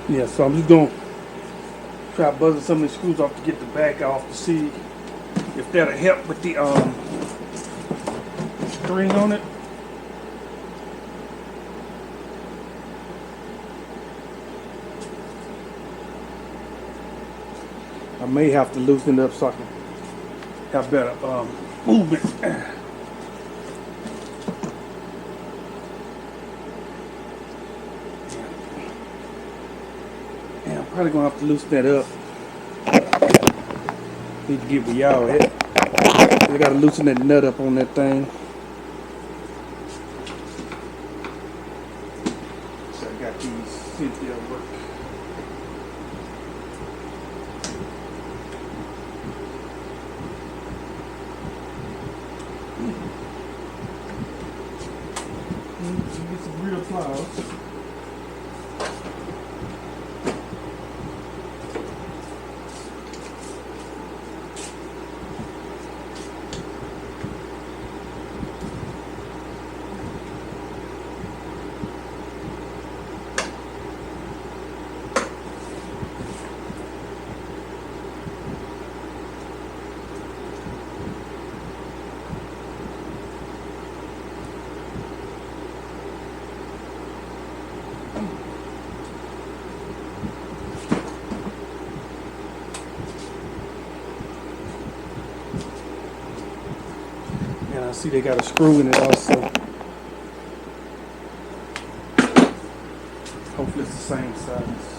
Yeah, so I'm just gonna try buzzing some of the screws off to get the back off to see if that'll help with the string on it. I may have to loosen it up so I can have better movement. Yeah, I'm probably gonna have to loosen that up. Need to get with y'all at. I gotta loosen that nut up on that thing. So I got these Cynthia work. Get some real pliers. And I see they got a screw in it also. Hopefully it's the same size.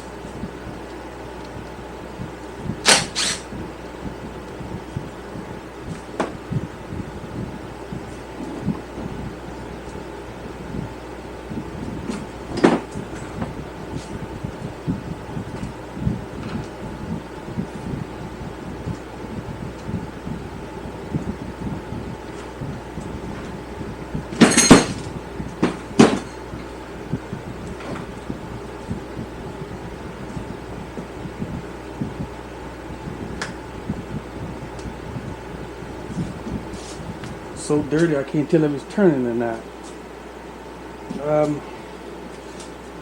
So dirty I can't tell if it's turning or not.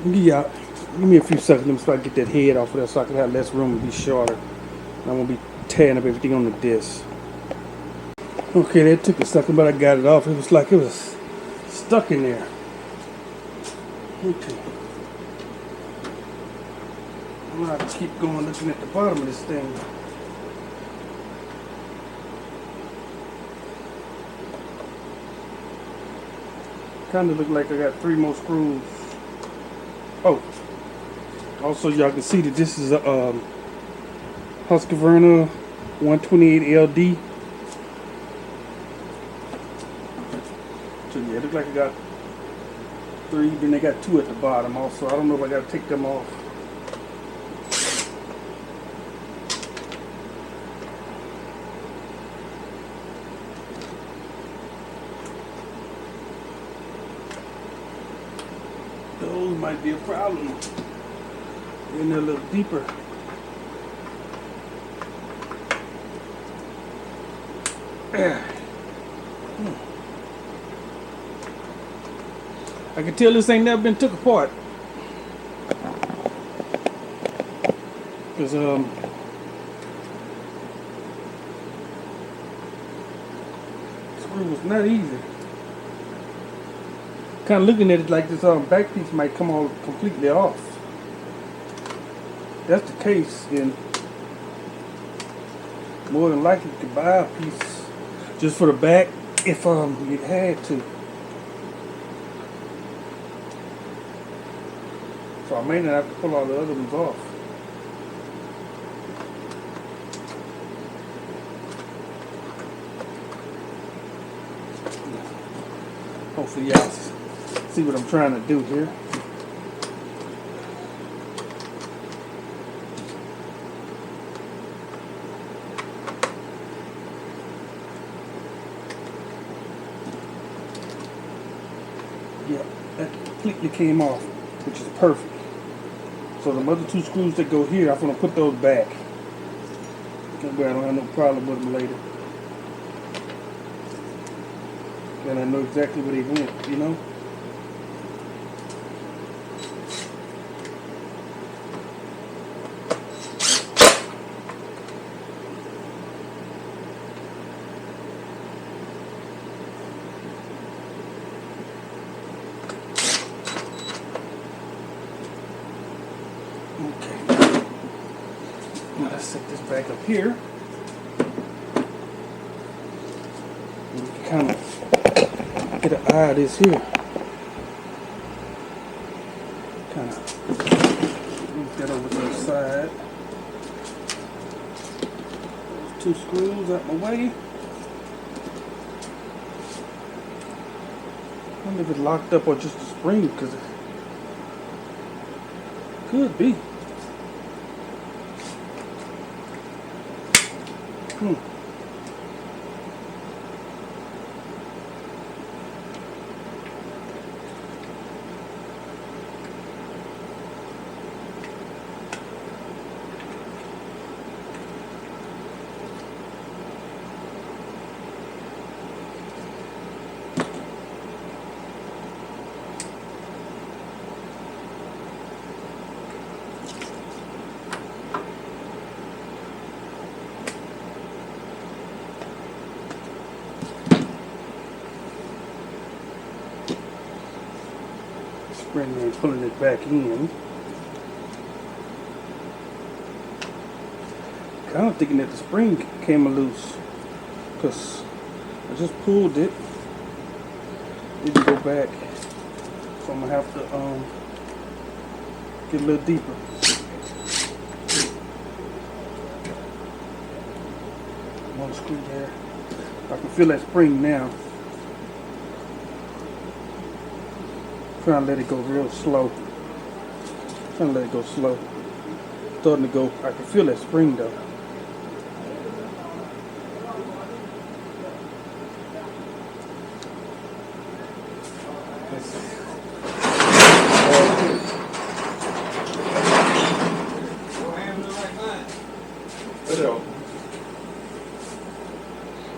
Give me a few seconds so I can get that head off of there so I can have less room and be shorter. And I won't be tearing up everything on the disc. Okay, that took a second, but I got it off. It was like it was stuck in there. Okay. I'm gonna have to keep going looking at the bottom of this thing. Kind of look like I got 3 more screws. Oh, also y'all can see that this is a Husqvarna 128 LD. So yeah, it looks like I got 3. Then they got 2 at the bottom also. I don't know if I got to take them off. Those might be a problem. In there a little deeper. I can tell this ain't never been took apart. Cause screw was not easy. Kind of looking at it like this back piece might come all completely off. If that's the case, then more than likely you could buy a piece just for the back if you had to. So I may not have to pull all the other ones off. Hopefully y'all see what I'm trying to do here. Yeah, that completely came off, which is perfect. So the other 2 screws that go here, I'm going to put those back. That way I don't have no problem with them later. And I know exactly where they went, you know? Okay. Now let's set this back up here. And you can kind of get an eye of this here. Kind of move that over to the side. Those two screws out my way. I wonder if it's locked up or just a spring, because it could be. Spring and pulling it back in. Kind of thinking that the spring came loose, because I just pulled it. Didn't go back, so I'm gonna have to get a little deeper. One screw there. I can feel that spring now. Trying to let it go real slow. Trying to let it go slow. Starting to go. I can feel that spring though.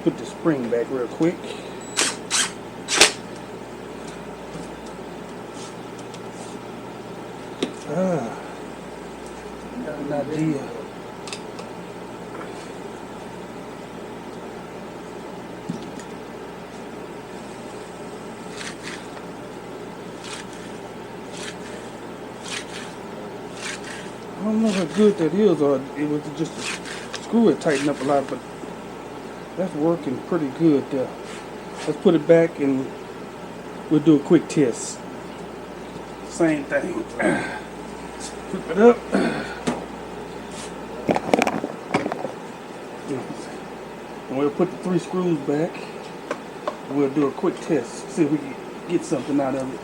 Put the spring back real quick. Got an idea. I don't know how good that is, or it was just a screw it tightened up a lot, but that's working pretty good. Let's put it back and we'll do a quick test. Same thing. Flip it up. And we'll put the 3 screws back. We'll do a quick test. See if we can get something out of it.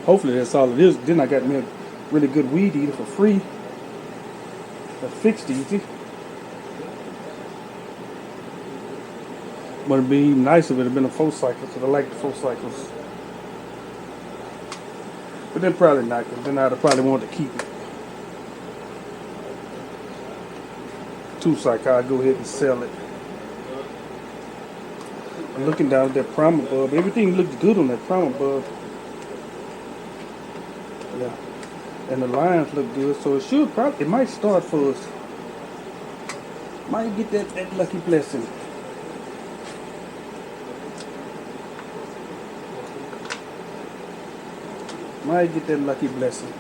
Hopefully that's all it is. Then I got me a really good weed eater for free. That fixed easy. But it'd be even nicer if it had been a 4-cycle, because I like the 4-cycles. But then probably not, because then I'd probably want to keep it. 2-cycle, I'll go ahead and sell it. I'm looking down at that primer bulb. Everything looks good on that primer bulb. Yeah, and the lines look good, so it should probably, it might start for us. Might get that lucky blessing. Might get that lucky blessing.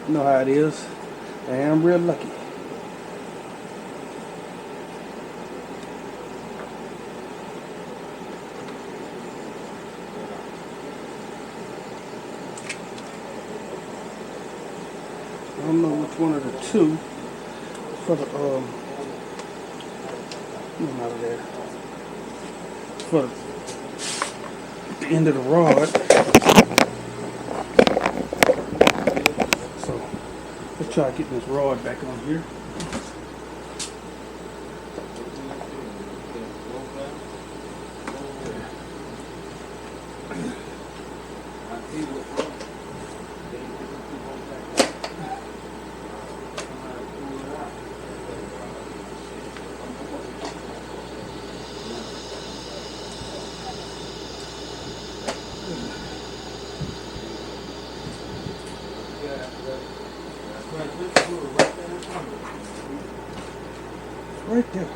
You know how it is. I am real lucky. I don't know which one of the two for the out of there for the end of the rod. So let's try getting this rod back on here. Right there.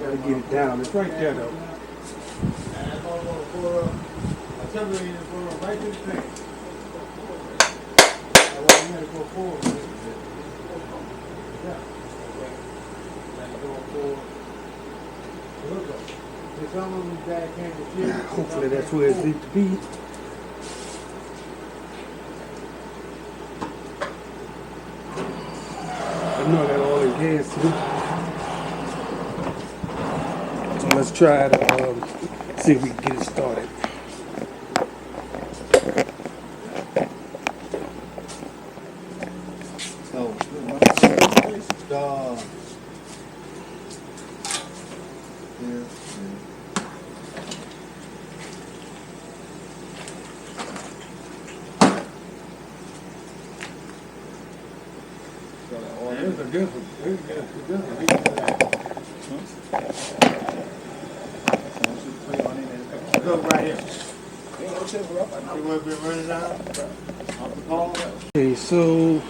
Gotta get it down. It's right there though. Hopefully that's where it needs to be. I know I got oil and gas too. So let's try to see if we can get it started. Okay, so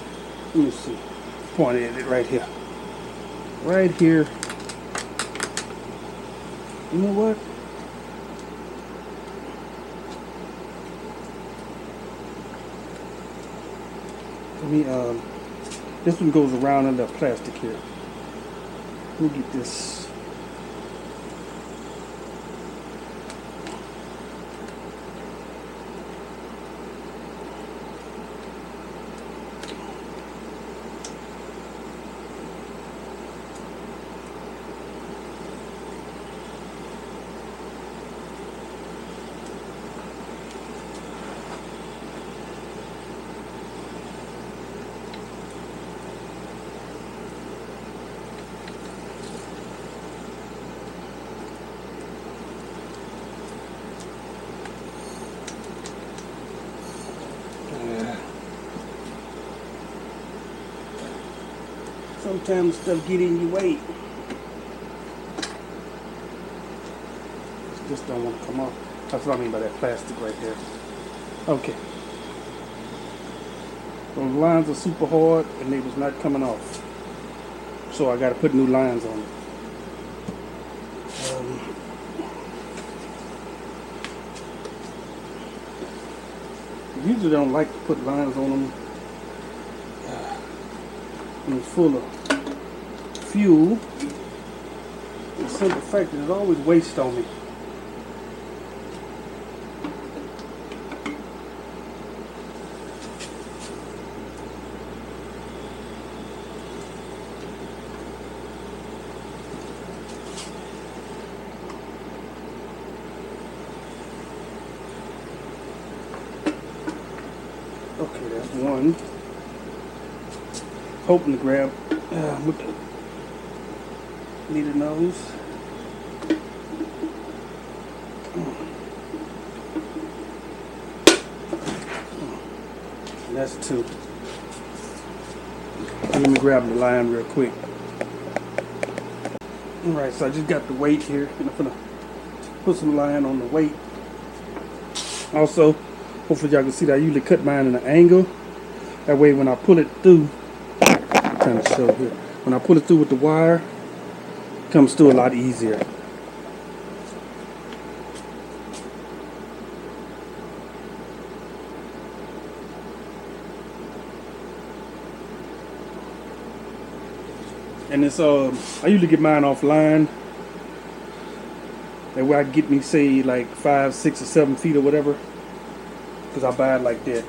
let me see. Point at it right here. Right here. You know what? Let me this one goes around under plastic here. Let me get this. Sometimes stuff get in your way. It just don't want to come off. That's what I mean by that plastic right there. Okay. Those lines are super hard and they was not coming off. So I got to put new lines on it. Usually don't like to put lines on them when it's full of fuel. The simple fact that there's always waste on me. Okay, that's one. Hoping to grab with the needle nose. And that's two. Let me grab the line real quick. Alright, so I just got the weight here, and I'm gonna put some line on the weight. Also, hopefully y'all can see that I usually cut mine in an angle. That way when I pull it through, I'm trying to show here. When I pull it through with the wire, it comes through a lot easier. And it's I usually get mine offline. That way I get me say like 5, 6, or 7 feet or whatever. Because I buy it like that.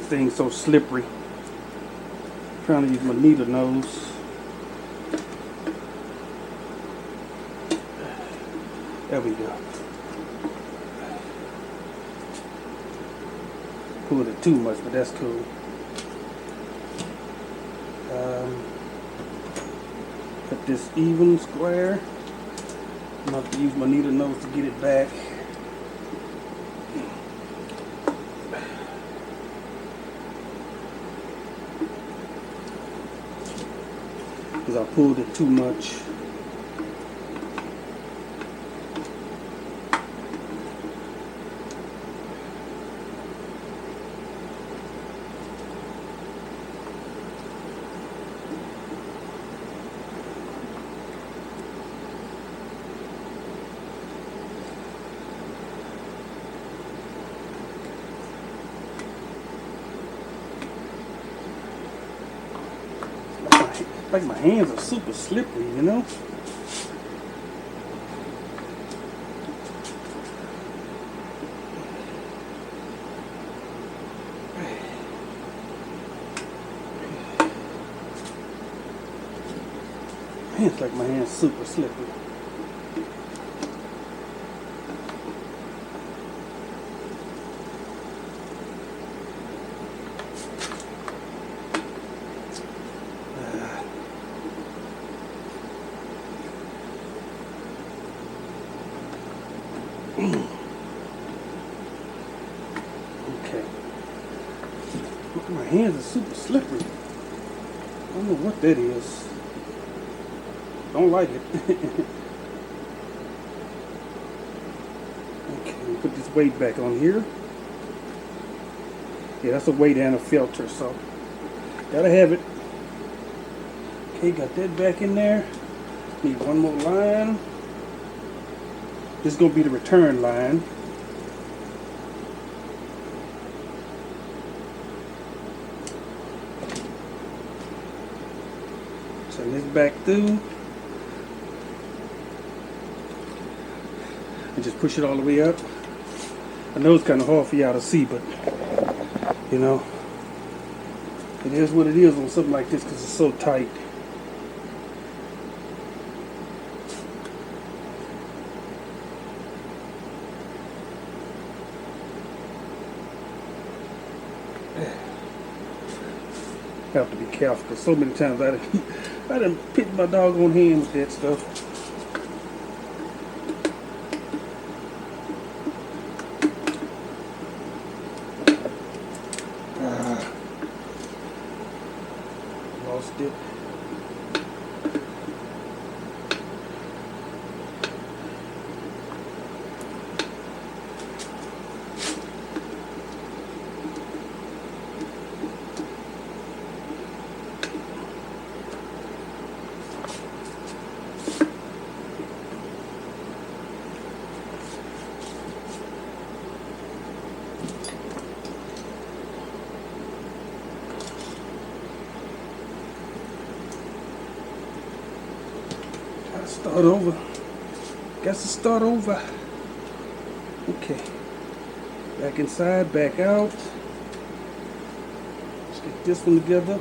thing's so slippery. I'm trying to use my needle nose. There we go. Pulled it too much, but that's cool. Cut this even square. I'm going to have to use my needle nose to get it back. Because I pulled it too much. Like my hands are super slippery, you know? Man, it's like my hands super slippery. Okay. Look, my hands are super slippery. I don't know what that is. Don't like it. Okay, put this weight back on here. Yeah, that's a weight and a filter, so gotta have it. Okay, got that back in there. Need one more line. This is gonna be the return line. Send this back through. And just push it all the way up. I know it's kind of hard for y'all to see, but you know, it is what it is on something like this because it's so tight. Have to be careful because so many times I done picked my doggone hand with that stuff. Lost it. Start over. Got to start over. Okay. Back inside, back out. Stick this one together.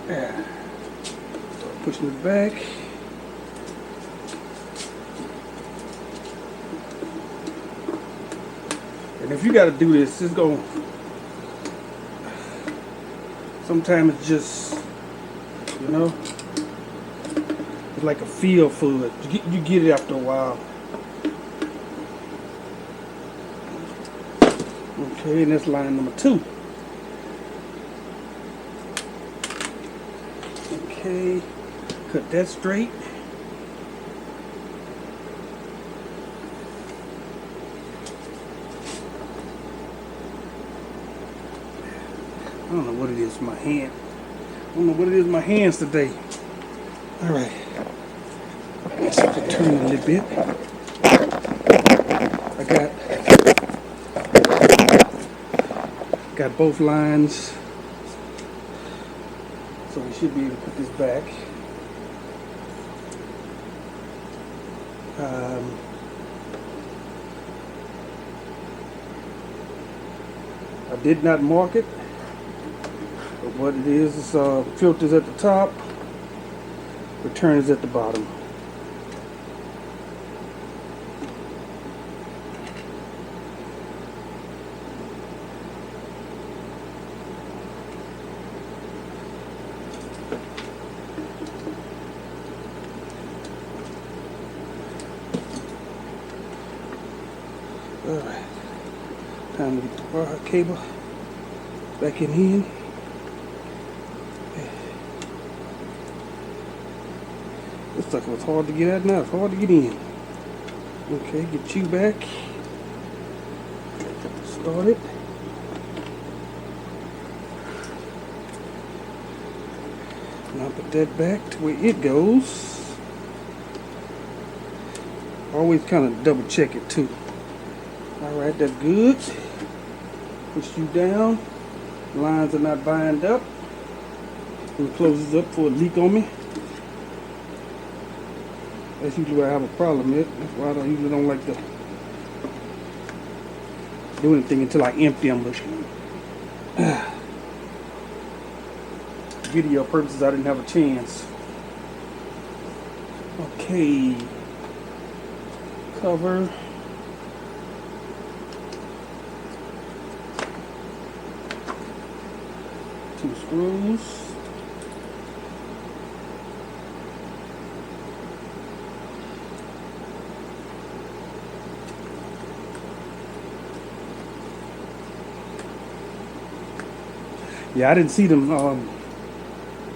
Yeah. Start pushing it back. And if you got to do this, it's going. Sometimes it's just. You know, it's like a feel for it. You get it after a while. Okay, and that's line number 2. Okay, cut that straight. I don't know what it is with my hand. I don't know what it is with my hands today. Alright. Let's have to turn it a little bit. I got both lines. So we should be able to put this back. I did not mark it, but what it is filters at the top, returns at the bottom. Alright, time to get the wire cable back in here. Looks like it was hard to get out, now it's hard to get in. Okay, get you back. Start it. Now put that back to where it goes. Always kind of double check it too. Alright, that's good. Push you down. Lines are not bind up. And it closes up for a leak on me. That's usually where I have a problem with. That's why I usually don't like to do anything until I empty them. But video purposes, I didn't have a chance. Okay. Cover. Two screws. Yeah, I didn't see them. I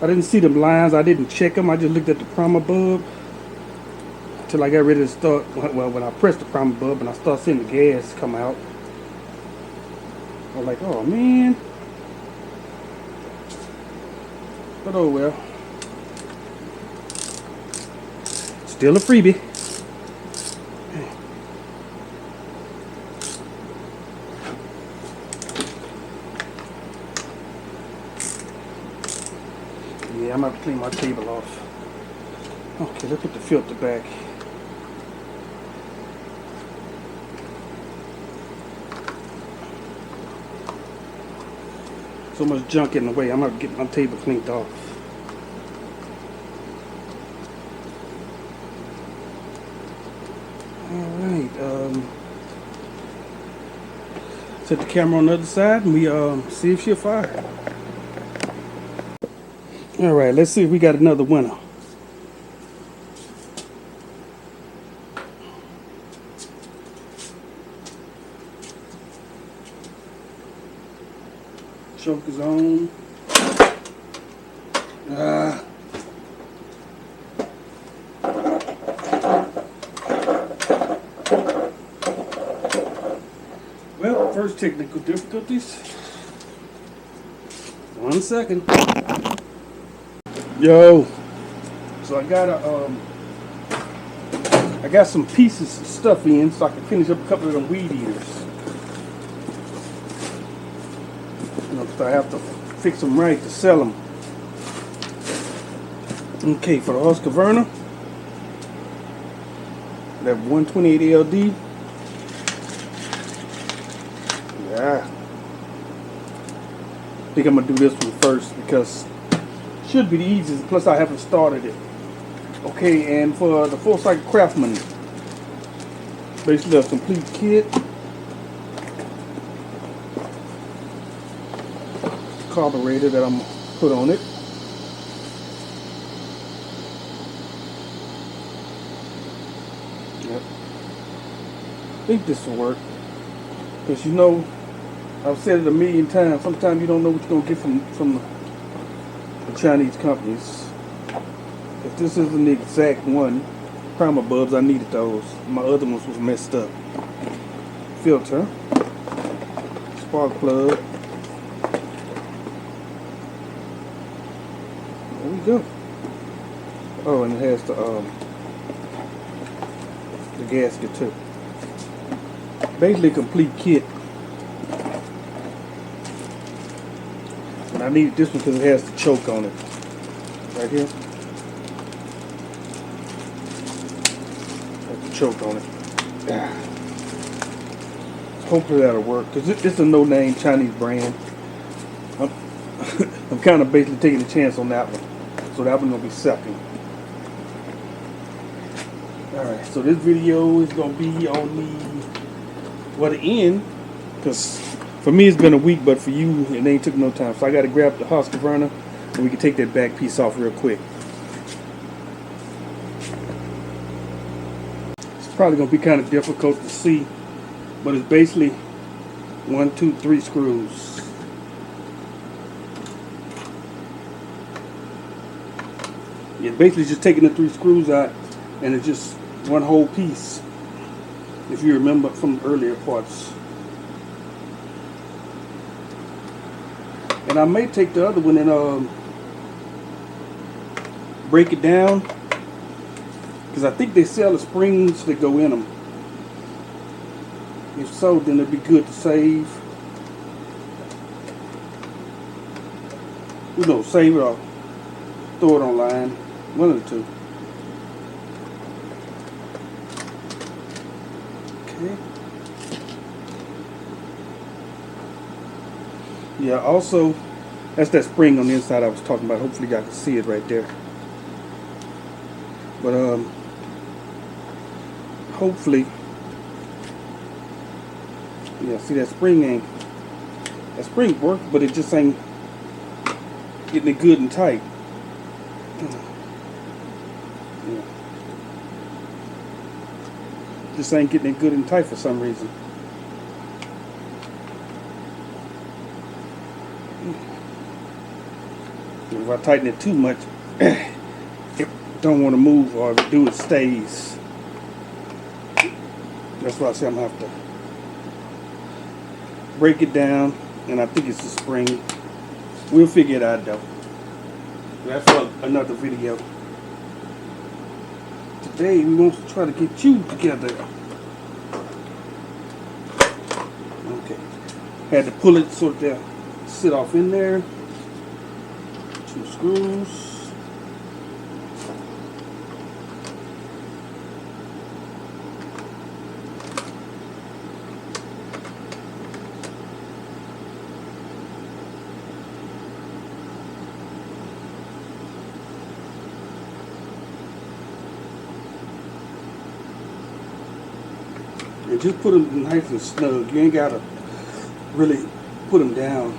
didn't see them lines. I didn't check them. I just looked at the primer bulb till I got ready to start. Well, when I pressed the primer bulb and I started seeing the gas come out, I was like, "Oh man!" But oh well. Still a freebie. Yeah, I'm going to have to clean my table off. Okay, let's put the filter back. So much junk in the way. I'm going to get my table cleaned off. Alright, set the camera on the other side and we see if she'll fire. Alright, let's see if we got another winner. Choke is on. Well, first technical difficulties. 1 second. Yo, so I got some pieces of stuff in so I can finish up a couple of them weed eaters. You know, 'cause I have to fix them right to sell them. Okay, for the Husqvarna, that 128 LD. Yeah, I think I'm gonna do this one first because should be the easiest, plus I haven't started it. Okay, and for the full cycle Craftsman, basically a complete kit. Carburetor that I'm gonna put on it. Yep. I think this will work. Because you know, I've said it a million times, sometimes you don't know what you're gonna get from the Chinese companies. If this isn't the exact one, primer bulbs, I needed those. My other ones was messed up. Filter, spark plug. There we go. Oh, and it has the gasket too. Basically a complete kit. And I needed this one because it has the choke on it. Right here. Has the choke on it. Hopefully that'll work, because it's a no-name Chinese brand. I'm, I'm kind of basically taking a chance on that one. So that one's going to be second. Alright, so this video is going to be on the end, because for me it's been a week, but for you it ain't took no time. So I got to grab the Husqvarna and we can take that back piece off real quick. It's probably going to be kind of difficult to see, but it's basically 1, 2, 3 screws. Yeah, basically just taking the 3 screws out, and it's just one whole piece, if you remember from earlier parts. And I may take the other one and break it down, because I think they sell the springs that go in them. If so, then it'd be good to save. You know, save it or throw it online. One of the two. Okay. Yeah, also, that's that spring on the inside I was talking about. Hopefully y'all can see it right there. But hopefully, yeah, see that spring works, but it just ain't getting it good and tight. Yeah. Just ain't getting it good and tight for some reason. If I tighten it too much, it don't want to move, or if it do, it stays. That's why I say I'm gonna have to break it down, and I think it's the spring. We'll figure it out though. That's for another video. Today we want to try to get you together. Okay. Had to pull it so they'll sit off in there. 2 screws. And just put them nice and snug. You ain't gotta really put them down.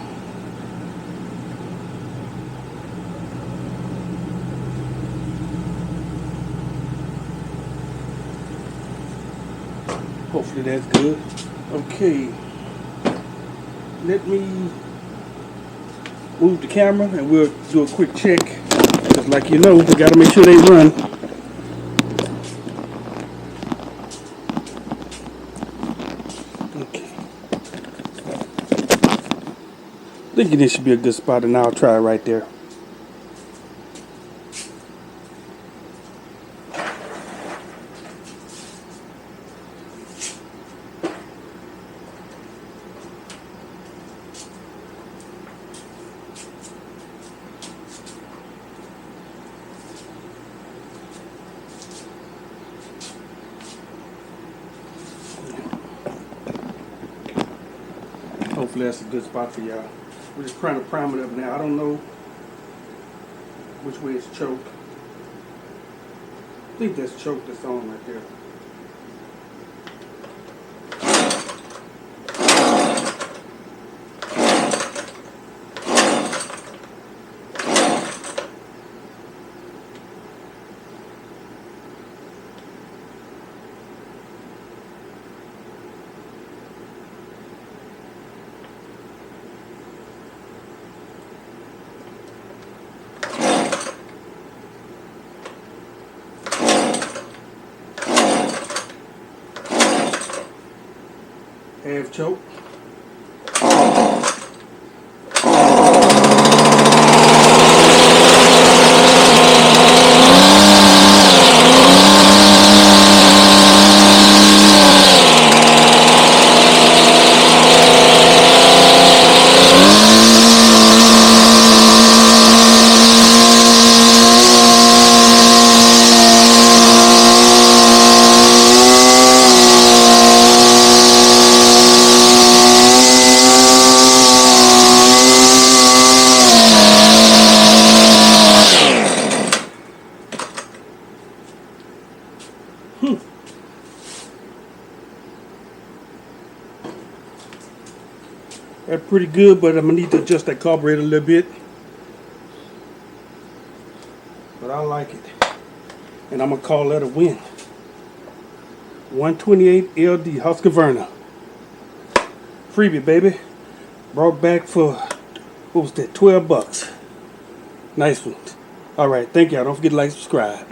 Hopefully that's good. Okay. Let me move the camera and we'll do a quick check. Just like you know, we gotta make sure they run. Thinking this should be a good spot, and I'll try it right there. Hopefully that's a good spot for y'all. We're just trying to prime it up now. I don't know which way it's choked. I think that's choked that's on right there. Half choke. That's pretty good, but I'm gonna need to adjust that carburetor a little bit. But I like it. And I'm gonna call that a win. 128 LD Husqvarna. Freebie, baby. Brought back for, what was that, 12 bucks. Nice one. Alright, thank y'all. Don't forget to like, subscribe.